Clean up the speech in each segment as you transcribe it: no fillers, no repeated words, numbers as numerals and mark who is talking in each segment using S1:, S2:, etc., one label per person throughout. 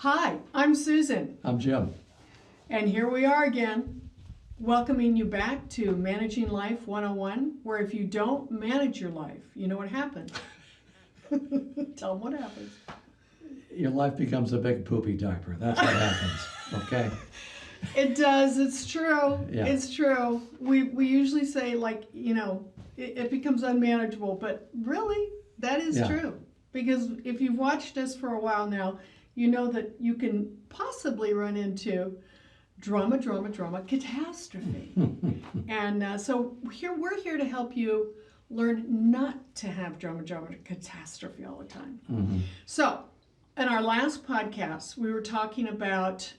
S1: Hi, I'm Susan,
S2: I'm Jim.
S1: and here we are again, welcoming you back to Managing Life 101, where if you don't manage your life, you know what happens. Tell them what happens.
S2: Your life becomes a big poopy diaper. That's what happens, okay?
S1: It does, it's true,
S2: Yeah.
S1: it's true. We usually say, like, it becomes unmanageable, but really, that is
S2: Yeah.
S1: true. Because if you've watched us for a while now, you know that you can possibly run into drama, catastrophe. And so we're here to help you learn not to have drama, catastrophe all the time.
S2: Mm-hmm.
S1: So, in our last podcast, we were talking about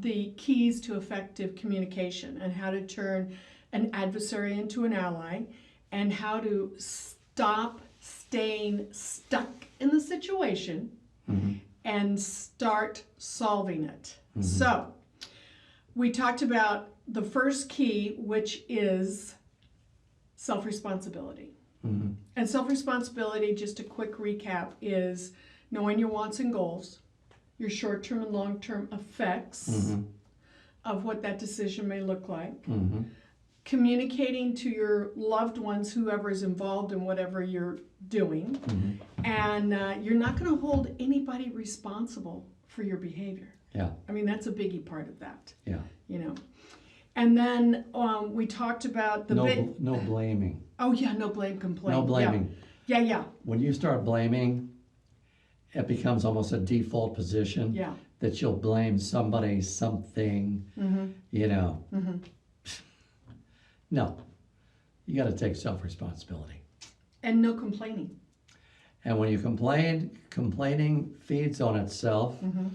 S1: the keys to effective communication and how to turn an adversary into an ally and how to stop staying stuck in the situation
S2: Mm-hmm.
S1: and start solving it.
S2: Mm-hmm.
S1: So, we talked about the first key, which is self-responsibility.
S2: Mm-hmm.
S1: And self-responsibility, just a quick recap, is knowing your wants and goals, your short-term and long-term effects
S2: Mm-hmm.
S1: of what that decision may look like,
S2: Mm-hmm.
S1: communicating to your loved ones, whoever is involved in whatever you're doing,
S2: Mm-hmm.
S1: and you're not going to hold anybody responsible for your behavior.
S2: Yeah.
S1: I mean, that's a biggie part of that.
S2: Yeah.
S1: And then we talked about the
S2: No blaming.
S1: Oh yeah, no blame, complain.
S2: No blaming.
S1: Yeah.
S2: When you start blaming, it becomes almost a default position
S1: Yeah.
S2: that you'll blame somebody, something,
S1: Mm-hmm. Mm-hmm.
S2: No, you got to take self-responsibility.
S1: And no complaining.
S2: And when you complain, complaining feeds on itself,
S1: Mm-hmm.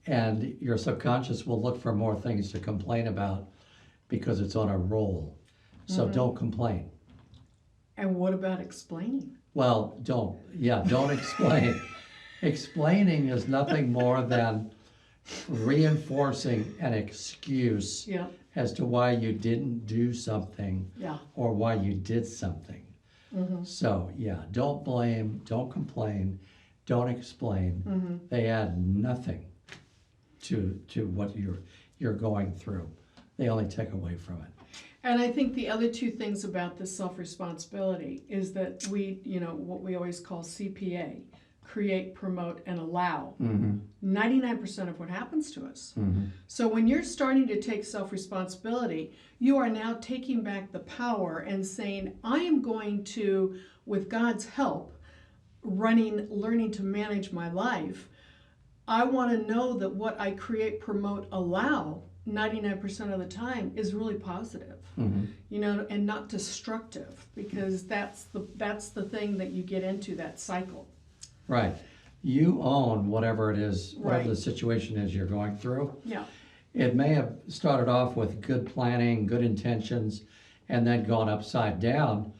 S2: and your subconscious will look for more things to complain about because it's on a roll. So
S1: Mm-hmm.
S2: don't complain.
S1: And what about explaining?
S2: Well, don't explain. Explaining is nothing more than reinforcing an excuse
S1: Yeah.
S2: as to why you didn't do something
S1: Yeah.
S2: or why you did something.
S1: Mm-hmm.
S2: So yeah, don't blame, don't complain, don't explain.
S1: Mm-hmm.
S2: They add nothing to what you're going through. They only take away from it.
S1: And I think the other two things about this self-responsibility is that what we always call CPA, create, promote, and allow,
S2: Mm-hmm.
S1: 99% of what happens to us.
S2: Mm-hmm.
S1: So when you're starting to take self-responsibility, you are now taking back the power and saying, I am going to, with God's help, learning to manage my life, I want to know that what I create, promote, allow 99% of the time is really positive,
S2: Mm-hmm.
S1: and not destructive, because that's the thing that you get into, that cycle.
S2: Right. You own whatever it is, whatever
S1: Right.
S2: the situation is you're going through.
S1: Yeah.
S2: It may have started off with good planning, good intentions, and then gone upside down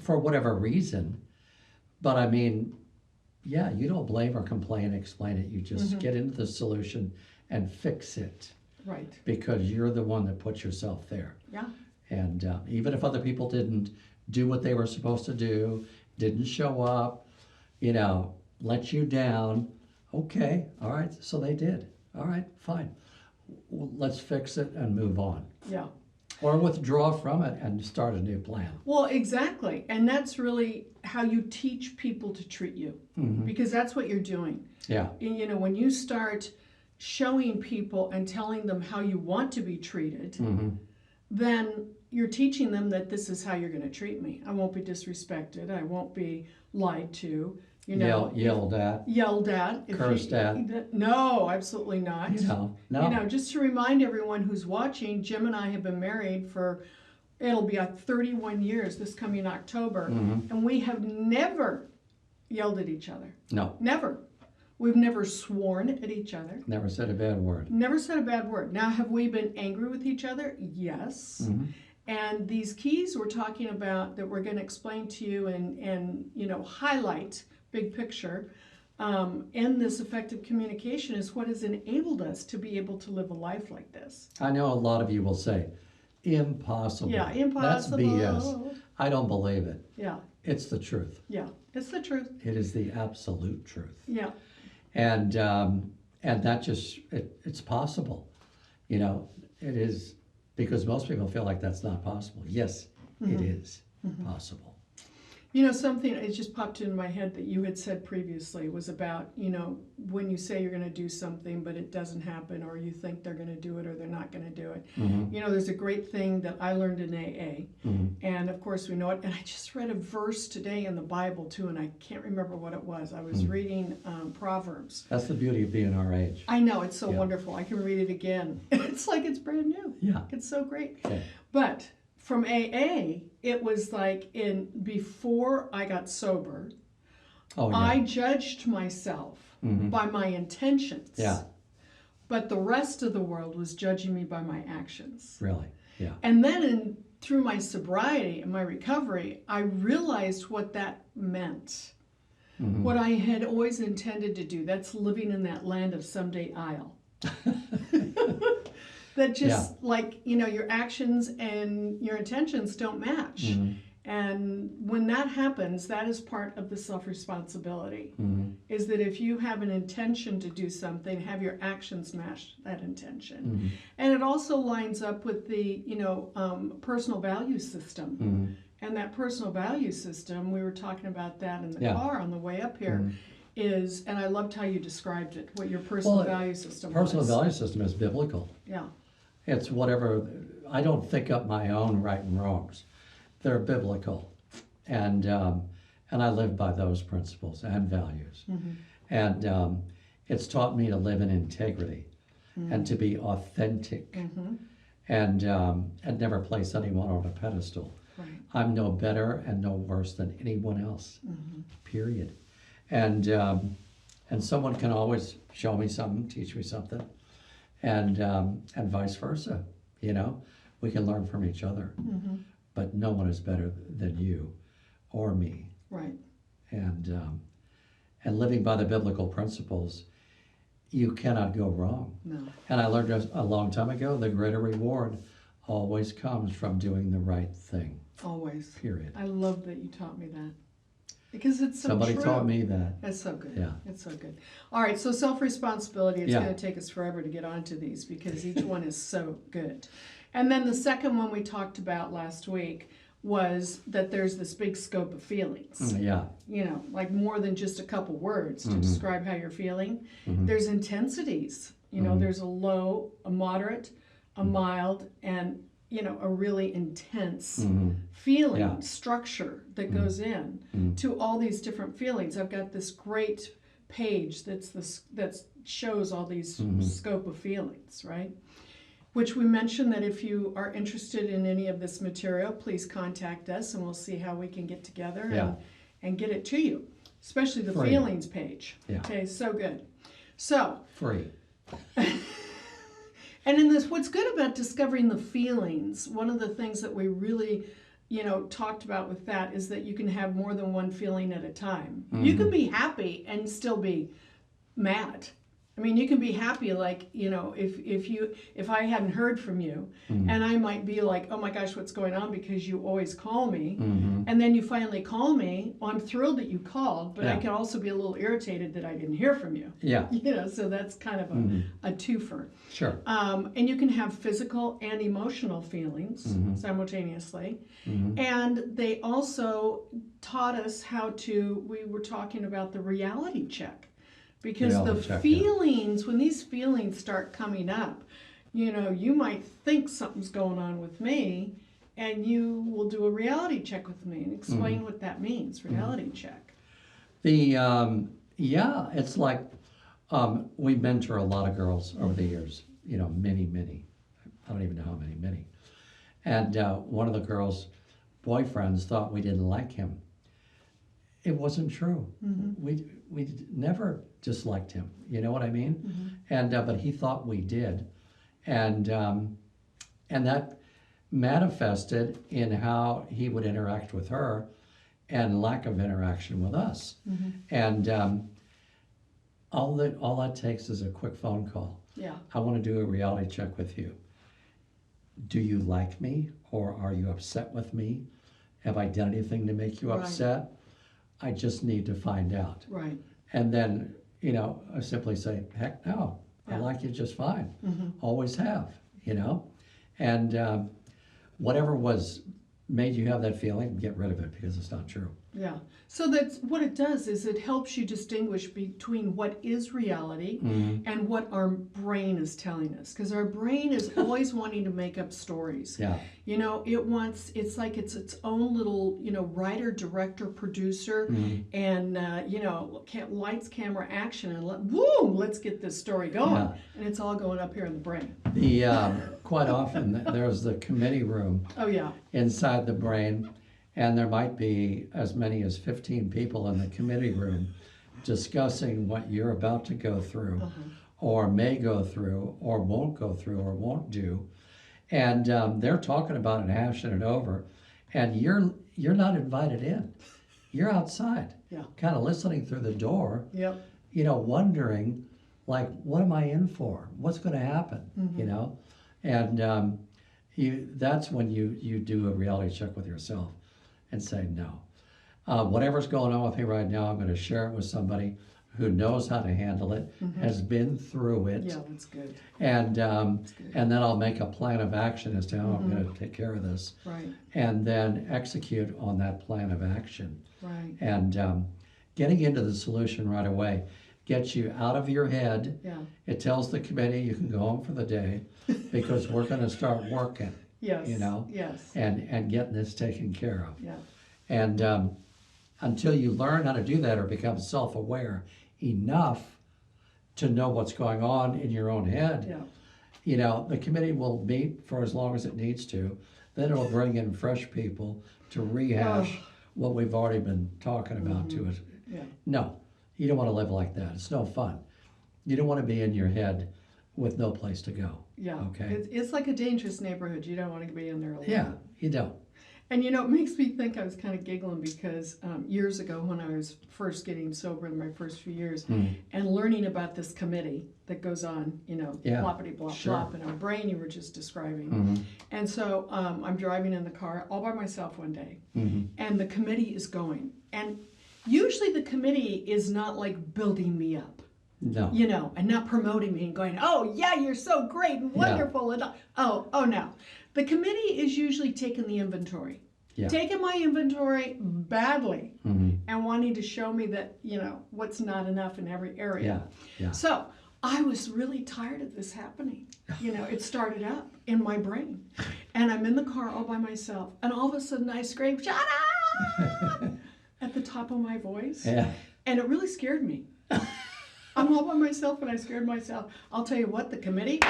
S2: for whatever reason. But I mean, yeah, you don't blame or complain, explain it. You just
S1: Mm-hmm.
S2: get into the solution and fix it
S1: Right.
S2: because you're the one that put yourself there.
S1: Yeah.
S2: And even if other people didn't do what they were supposed to do, didn't show up, let you down, okay, all right, so they did. All right, fine. Well, let's fix it and move on.
S1: Yeah.
S2: Or withdraw from it and start a new plan.
S1: Well, exactly. And that's really how you teach people to treat you,
S2: Mm-hmm.
S1: because that's what you're doing.
S2: Yeah.
S1: When you start showing people and telling them how you want to be treated,
S2: Mm-hmm.
S1: then you're teaching them that this is how you're going to treat me. I won't be disrespected. I won't be lied to.
S2: Yelled at.
S1: Yelled at.
S2: Cursed at.
S1: No, absolutely not.
S2: No.
S1: Just to remind everyone who's watching, Jim and I have been married for, it'll be 31 years this coming October,
S2: Mm-hmm.
S1: and we have never yelled at each other.
S2: No.
S1: Never. We've never sworn at each other.
S2: Never said a bad word.
S1: Never said a bad word. Now, have we been angry with each other? Yes.
S2: Mm-hmm.
S1: And these keys we're talking about that we're going to explain to you and highlight big picture in this effective communication is what has enabled us to be able to live a life like this.
S2: I know a lot of you will say, impossible.
S1: Yeah, impossible.
S2: That's BS. I don't believe it.
S1: Yeah,
S2: It's the truth.
S1: yeah, it's the truth.
S2: It is the absolute truth.
S1: Yeah.
S2: And that just it's possible, you know. It is, because most people feel like that's not possible. Yes, it is possible.
S1: You know, something, it just popped into my head that you had said previously was about, you know, when you say you're going to do something but it doesn't happen, or you think they're going to do it or they're not going to do it. You know, there's a great thing that I learned in AA, and of course we know it. And I just read a verse today in the Bible too, and I can't remember what it was. I was reading Proverbs.
S2: That's the beauty of being our age.
S1: I know, it's so
S2: Yeah.
S1: wonderful. I can read it again. It's like it's brand new.
S2: Yeah.
S1: It's so great.
S2: Okay.
S1: But from AA, it was like before I got sober,
S2: Oh yeah.
S1: I judged myself by my intentions.
S2: Yeah.
S1: But the rest of the world was judging me by my actions.
S2: Really. Yeah.
S1: And then through my sobriety and my recovery, I realized what that meant. What I had always intended to do. That's living in that land of someday I'll. That just like, you know, your actions and your intentions don't match. And when that happens, that is part of the self-responsibility. Is that if you have an intention to do something, have your actions match that intention. And it also lines up with the, you know, personal value system. And that personal value system, we were talking about that in the car on the way up here, is, and I loved how you described it, what your personal value system was.
S2: Personal value system is biblical.
S1: Yeah.
S2: It's whatever. I don't think up my own right and wrongs. They're biblical, and I live by those principles and values. And it's taught me to live in integrity and to be authentic, and never place anyone on a pedestal.
S1: Right.
S2: I'm no better and no worse than anyone else. Period. And someone can always show me something, teach me something, and vice versa. You know, we can learn from each other. But no one is better than you or me.
S1: Right.
S2: And living by the biblical principles, you cannot go wrong.
S1: No.
S2: And I learned a long time ago, the greater reward always comes from doing the right thing.
S1: Always.
S2: Period.
S1: I love that you taught me that. Because it's so
S2: Somebody
S1: true.
S2: taught me that.
S1: That's so good.
S2: Yeah.
S1: It's so good. All right, so self-responsibility, it's
S2: Yeah.
S1: going to take us forever to get onto these because each one is so good. And then the second one we talked about last week was that there's this big scope of feelings.
S2: Yeah.
S1: You know, like more than just a couple words to describe how you're feeling. There's intensities. You know, there's a low, a moderate, a mild, and, you know, a really intense feeling structure that goes in to all these different feelings. I've got this great page that shows all these scope of feelings, right? Which we mentioned that if you are interested in any of this material, please contact us and we'll see how we can get together and get it to you, especially the
S2: Free.
S1: feelings page.
S2: Yeah.
S1: Okay, so good. So,
S2: Free.
S1: and in this, what's good about discovering the feelings, one of the things that we really, you know, talked about with that is that you can have more than one feeling at a time. You can be happy and still be mad. I mean, you can be happy, like, you know, if I hadn't heard from you, and I might be like, oh my gosh, what's going on? Because you always call me, and then you finally call me. Well, I'm thrilled that you called, but I can also be a little irritated that I didn't hear from you.
S2: Yeah.
S1: You know, so that's kind of a twofer.
S2: Sure.
S1: And you can have physical and emotional feelings simultaneously. And they also taught us how to, we were talking about the reality check. Because
S2: Reality
S1: the
S2: check,
S1: feelings, when these feelings start coming up, you know, you might think something's going on with me, and you will do a reality check with me and explain what that means, reality check.
S2: It's like we mentor a lot of girls over the years, you know, many. I don't even know how many. And one of the girls' boyfriends thought we didn't like him. It wasn't true. We never disliked him. You know what I mean? And but he thought we did, and that manifested in how he would interact with her, and lack of interaction with us. And all that takes is a quick phone call.
S1: Yeah.
S2: I want to do a reality check with you. Do you like me, or are you upset with me? Have I done anything to make you
S1: Right.
S2: upset? I just need to find out.
S1: Right.
S2: And then, I simply say, heck no, I
S1: Yeah.
S2: like you just fine.
S1: Mm-hmm.
S2: Always have, and whatever made you have that feeling, get rid of it because it's not true.
S1: Yeah. So that's what it does is it helps you distinguish between what is reality and what our brain is telling us. Because our brain is always wanting to make up stories.
S2: Yeah.
S1: It's like it's its own little, writer, director, producer, and, lights, camera, action, and boom, let's get this story going.
S2: Yeah.
S1: And it's all going up here in the brain.
S2: Quite often there's the committee room
S1: Oh, yeah.
S2: inside the brain, and there might be as many as 15 people in the committee room discussing what you're about to go through, or may go through, or won't go through, or won't do. And they're talking about it, hashing it over, and you're not invited in. You're outside,
S1: Yeah.
S2: kind of listening through the door,
S1: Yep.
S2: wondering, like, what am I in for? What's going to happen? And that's when you do a reality check with yourself and say, no. Whatever's going on with me right now, I'm going to share it with somebody who knows how to handle it, has been through it.
S1: Yeah, that's good.
S2: And
S1: That's good.
S2: and then I'll make a plan of action as to how I'm going to take care of this,
S1: Right.
S2: and then execute on that plan of action.
S1: Right.
S2: And getting into the solution right away gets you out of your head.
S1: Yeah.
S2: It tells the committee you can go home for the day because we're going to start working,
S1: Yes. Yes.
S2: and getting this taken care of.
S1: Yeah.
S2: And until you learn how to do that or become self-aware enough to know what's going on in your own head,
S1: Yeah.
S2: the committee will meet for as long as it needs to. Then it'll bring in fresh people to rehash what we've already been talking about to it.
S1: Yeah.
S2: No, you don't want to live like that. It's no fun. You don't want to be in your head with no place to go.
S1: Yeah.
S2: Okay.
S1: It's like a dangerous neighborhood. You don't want to be in there alone.
S2: Yeah, you don't.
S1: And it makes me think, I was kind of giggling because years ago when I was first getting sober in my first few years and learning about this committee that goes on, ploppity blop
S2: Sure.
S1: plop in our brain you were just describing. And so I'm driving in the car all by myself one day and the committee is going. And usually the committee is not like building me up.
S2: No.
S1: And not promoting me and going, oh yeah, you're so great and wonderful. And oh no. The committee is usually taking the inventory.
S2: Yeah.
S1: Taking my inventory badly and wanting to show me that, what's not enough in every area.
S2: Yeah.
S1: So I was really tired of this happening. It started up in my brain. And I'm in the car all by myself. And all of a sudden I scream, shut up! at the top of my voice.
S2: Yeah.
S1: And it really scared me. I'm all by myself and I scared myself. I'll tell you what, the committee,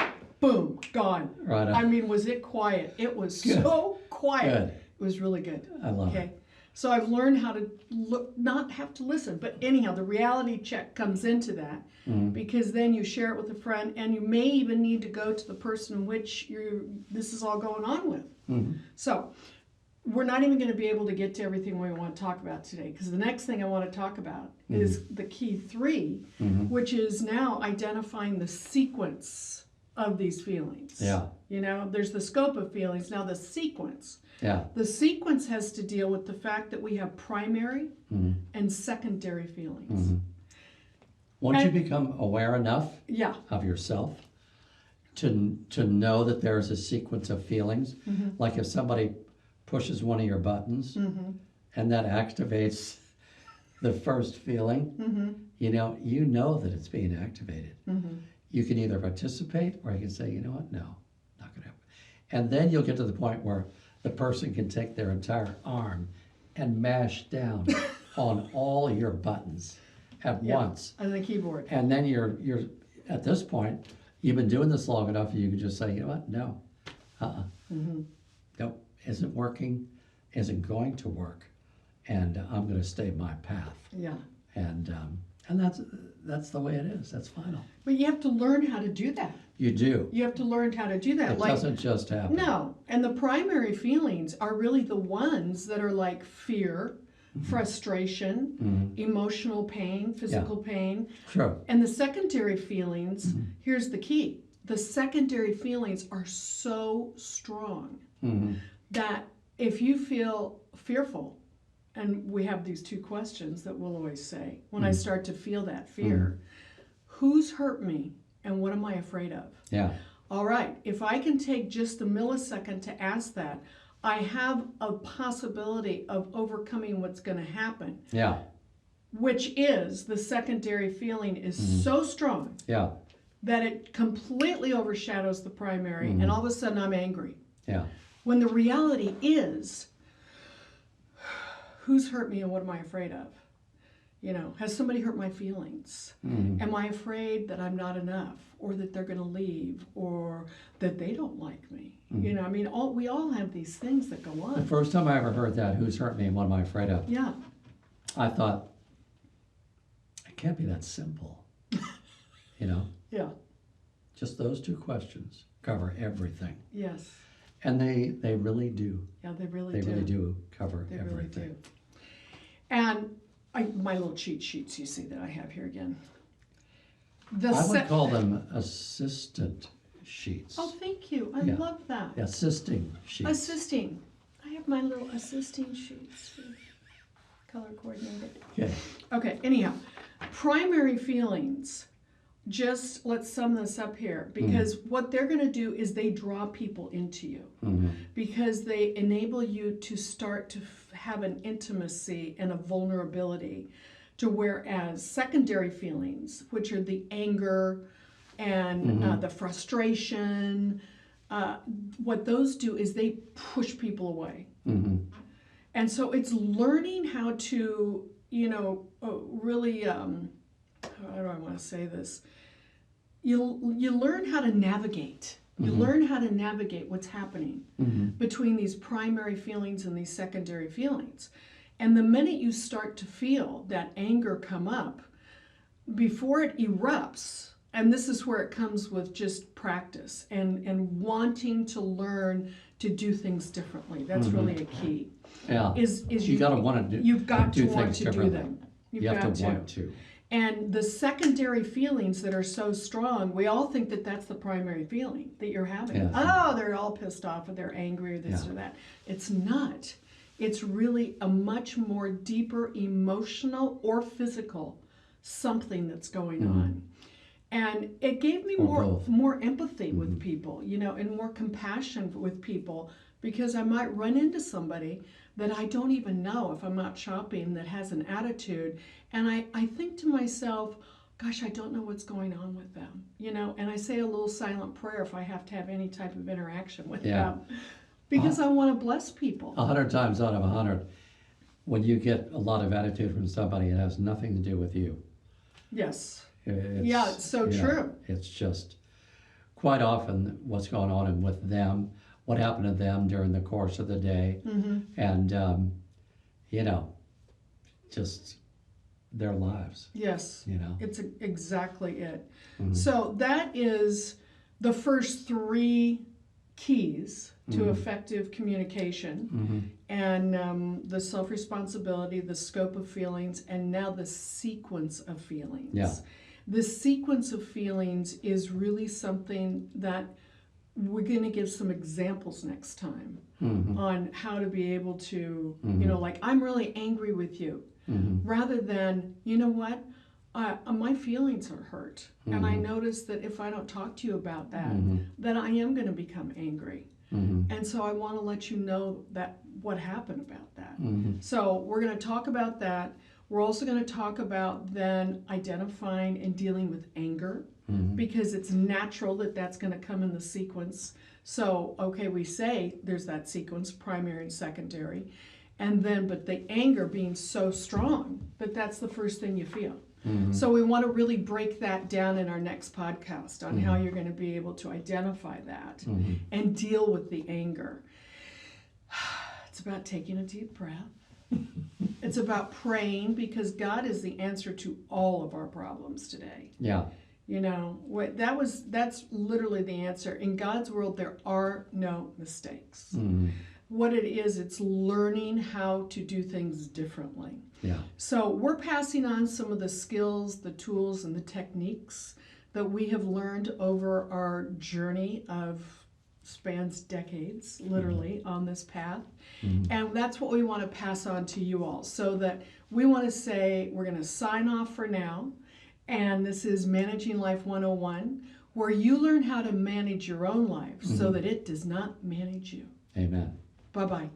S1: boom, gone.
S2: Right on.
S1: I mean, was it quiet? It was so quiet.
S2: Good.
S1: It was really good.
S2: I love
S1: Okay. So I've learned how to not have to listen. But anyhow, the reality check comes into that because then you share it with a friend and you may even need to go to the person which this is all going on with. So we're not even going to be able to get to everything we want to talk about today because the next thing I want to talk about is the key 3, which is now identifying the sequence of these feelings.
S2: Yeah.
S1: There's the scope of feelings, now the sequence.
S2: Yeah.
S1: The sequence has to deal with the fact that we have primary and secondary feelings.
S2: Once you become aware enough
S1: Yeah.
S2: of yourself to know that there's a sequence of feelings, like if somebody pushes one of your buttons and that activates the first feeling, you know that it's being activated. You can either participate or you can say, you know what, no, not gonna happen. And then you'll get to the point where the person can take their entire arm and mash down on all your buttons at once.
S1: On the keyboard.
S2: And then you're at this point, you've been doing this long enough, you can just say, you know what, no, nope, isn't working, isn't going to work, and I'm going to stay my path.
S1: Yeah.
S2: And that's the way it is. That's final.
S1: But you have to learn how to do that.
S2: You do.
S1: You have to learn how to do that.
S2: It doesn't just happen.
S1: No. And the primary feelings are really the ones that are like fear, frustration, emotional pain, physical pain.
S2: Sure.
S1: And the secondary feelings, here's the key. The secondary feelings are so strong that if you feel fearful, and we have these 2 questions that we'll always say, when I start to feel that fear, who's hurt me and what am I afraid of?
S2: Yeah.
S1: All right, if I can take just a millisecond to ask that, I have a possibility of overcoming what's going to happen.
S2: Yeah.
S1: Which is the secondary feeling is so strong
S2: Yeah.
S1: that it completely overshadows the primary, and all of a sudden I'm angry.
S2: Yeah.
S1: When the reality is, who's hurt me and what am I afraid of? Has somebody hurt my feelings? Am I afraid that I'm not enough, or that they're going to leave, or that they don't like me? We all have these things that go
S2: The
S1: on.
S2: first time I ever heard that, who's hurt me and what am I afraid of?
S1: Yeah.
S2: I thought, it can't be that simple.
S1: Yeah.
S2: Just those two questions cover everything.
S1: Yes.
S2: And they really do.
S1: Yeah, they really
S2: They
S1: do.
S2: really do cover
S1: They
S2: everything.
S1: really do. And my little cheat sheets you see that I have here again.
S2: I would call them assistant sheets.
S1: Oh, thank you. I
S2: Yeah.
S1: love that.
S2: Assisting sheets.
S1: Assisting. I have my little assisting sheets. Color coordinated.
S2: Okay.
S1: Okay, anyhow, primary feelings. Just let's sum this up here, because what they're going to do is they draw people into you, because they enable you to start to have an intimacy and a vulnerability, to whereas secondary feelings, which are the anger and the frustration, what those do is they push people away. And so it's learning how to, really, how do I want to say this? You learn how to navigate. You learn how to navigate what's happening between these primary feelings and these secondary feelings. And the minute you start to feel that anger come up, before it erupts, and this is where it comes with just practice and wanting to learn to do things differently. That's really a key.
S2: Yeah.
S1: Is
S2: you got to want to do.
S1: You've got
S2: do
S1: to want
S2: things
S1: to do
S2: differently.
S1: them.
S2: You have to want to.
S1: And the secondary feelings that are so strong, we all think that that's the primary feeling that you're having.
S2: Yeah.
S1: Oh, they're all pissed off, or they're angry, or this or that. It's not. It's really a much more deeper emotional or physical something that's going on. And it gave me more empathy with people, and more compassion with people, because I might run into somebody that I don't even know if I'm out shopping that has an attitude. And I think to myself, gosh, I don't know what's going on with them, and I say a little silent prayer if I have to have any type of interaction with them, because I want to bless people.
S2: 100 times out of 100, when you get a lot of attitude from somebody, it has nothing to do with you.
S1: Yes.
S2: It's
S1: so true.
S2: It's just quite often what's going on with them, what happened to them during the course of the day, and just their lives.
S1: Yes.
S2: You know.
S1: It's exactly it. So that is the first three keys to effective communication, and the self-responsibility, the scope of feelings, and now the sequence of feelings.
S2: Yeah.
S1: The sequence of feelings is really something that we're going to give some examples next time on how to be able to, like, I'm really angry with you, rather than, you know what, my feelings are hurt, and I notice that if I don't talk to you about that, that I am going to become angry. And so I want to let you know that what happened about that. So we're going to talk about that. We're also going to talk about then identifying and dealing with anger, because it's natural that that's going to come in the sequence. So, okay, we say there's that sequence, primary and secondary, and then, but the anger being so strong that that's the first thing you feel. So we want to really break that down in our next podcast on how you're going to be able to identify that and deal with the anger. It's about taking a deep breath. It's about praying, because God is the answer to all of our problems today.
S2: Yeah.
S1: That's literally the answer. In God's world, there are no mistakes. What it is, it's learning how to do things differently.
S2: Yeah.
S1: So we're passing on some of the skills, the tools, and the techniques that we have learned over our journey of spans decades, literally, on this path. And that's what we want to pass on to you all. So that we want to say, we're going to sign off for now, And this is Managing Life 101, where you learn how to manage your own life so that it does not manage you.
S2: Amen.
S1: Bye-bye.